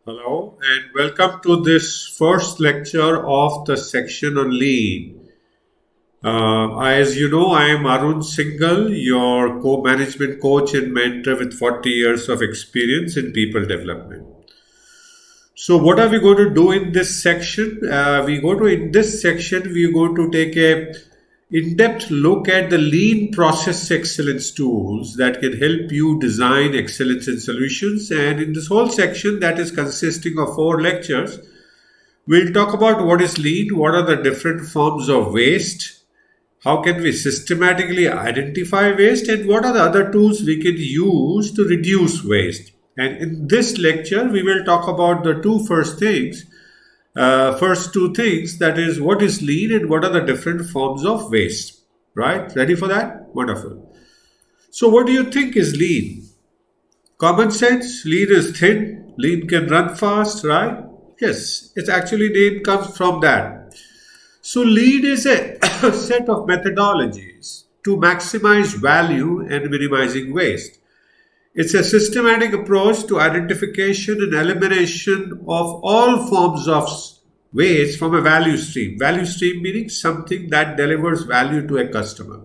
Hello and welcome to this first lecture of the section on lean. As you know, I am Arun Singhal, your co-management coach and mentor with 40 years of experience in people development. So, what are we going to do in this section? In this section we're going to take a in-depth look at the lean process excellence tools that can help you design excellence in solutions. And in this whole section, that is consisting of 4 lectures, we'll talk about what is lean, what are the different forms of waste, how can we systematically identify waste, and what are the other tools we can use to reduce waste. And in this lecture, we will talk about the first two things, that is, what is lean and what are the different forms of waste. Right? Ready for that? Wonderful. So, what do you think is lean? Common sense. Lean is thin. Lean can run fast, right? Yes, its actually name comes from that. So, lean is a set of methodologies to maximize value and minimizing waste. It's a systematic approach to identification and elimination of all forms of waste from a value stream. Value stream meaning something that delivers value to a customer.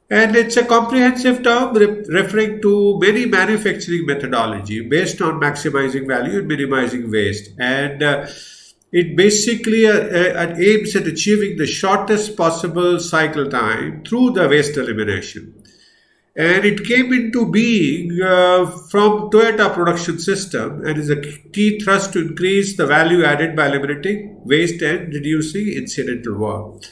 And it's a comprehensive term referring to many manufacturing methodology based on maximizing value and minimizing waste. And it basically aims at achieving the shortest possible cycle time through the waste elimination. And it came into being from Toyota production system and is a key thrust to increase the value added by eliminating waste and reducing incidental work.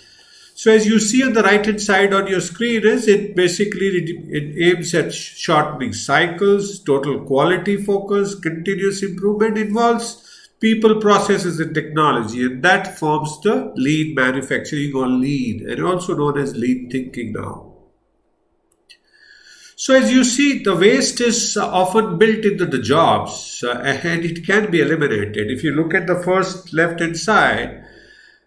So as you see on the right hand side on your screen, it aims at shortening cycles, total quality focus, continuous improvement, involves people, processes, and technology, and that forms the lean manufacturing or lean, and also known as lean thinking now. So as you see, the waste is often built into the jobs and it can be eliminated. If you look at the first left-hand side,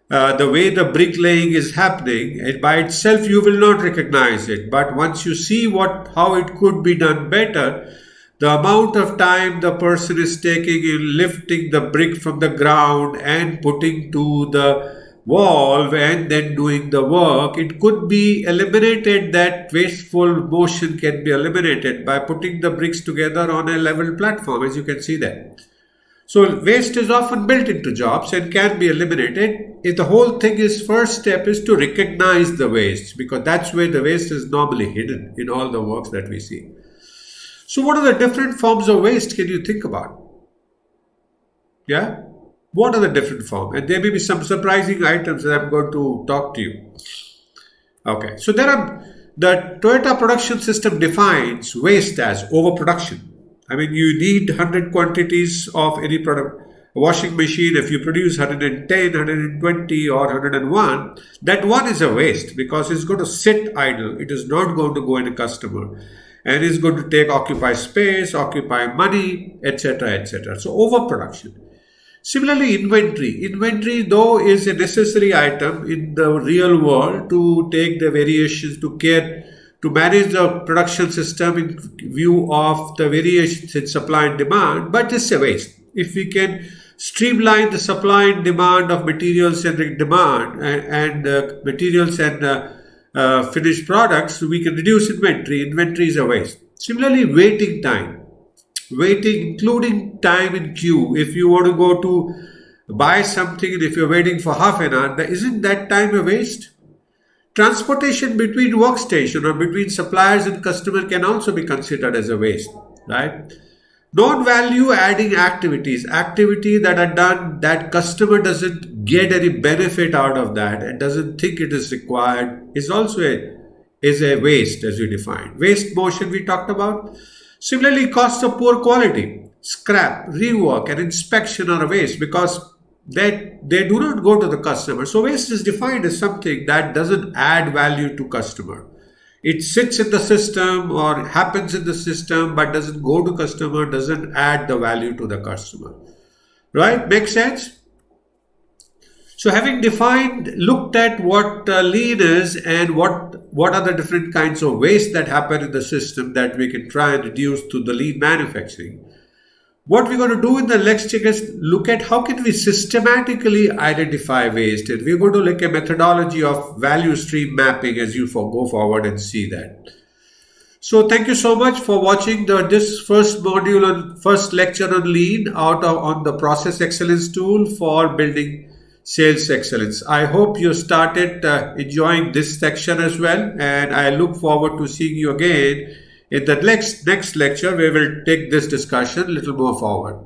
the way the bricklaying is happening, by itself you will not recognize it. But once you see how it could be done better, the amount of time the person is taking in lifting the brick from the ground and putting to the wall and then doing the work, it could be eliminated. That wasteful motion can be eliminated by putting the bricks together on a level platform, as you can see there. So waste is often built into jobs and can be eliminated. If the whole thing is, first step is to recognize the waste, because that's where the waste is normally hidden in all the works that we see. So what are the different forms of waste can you think about? Yeah? What are the different forms? And there may be some surprising items that I'm going to talk to you. Okay, so the Toyota production system defines waste as overproduction. I mean, you need 100 quantities of any product. A washing machine, if you produce 110, 120 or 101, that one is a waste because it's going to sit idle. It is not going to go in a customer. And it's going to occupy space, occupy money, etc., etc. So overproduction. Similarly, inventory. Inventory, though, is a necessary item in the real world to take the variations, to manage the production system in view of the variations in supply and demand, but it's a waste. If we can streamline the supply and demand of materials and finished products, we can reduce inventory. Inventory is a waste. Similarly, waiting time. Waiting, including time in queue. If you want to go to buy something and if you're waiting for half an hour, isn't that time a waste? Transportation between workstation or between suppliers and customer can also be considered as a waste, right? Non-value adding activities that are done that customer doesn't get any benefit out of that and doesn't think it is required is also a waste, as we define. Waste motion we talked about. Similarly, costs of poor quality, scrap, rework, and inspection are a waste because they do not go to the customer. So waste is defined as something that doesn't add value to customer. It sits in the system or happens in the system but doesn't go to customer, doesn't add the value to the customer. Right? Makes sense? So having looked at what lean is and what are the different kinds of waste that happen in the system that we can try and reduce through the lean manufacturing, What we're going to do in the next check is look at how can we systematically identify waste. And we're going to look at methodology of value stream mapping as you go forward and see that. So thank you so much for watching this first module and first lecture on lean on the process excellence tool for building sales excellence. I hope you started enjoying this section as well, and I look forward to seeing you again in the next lecture where we'll take this discussion a little more forward.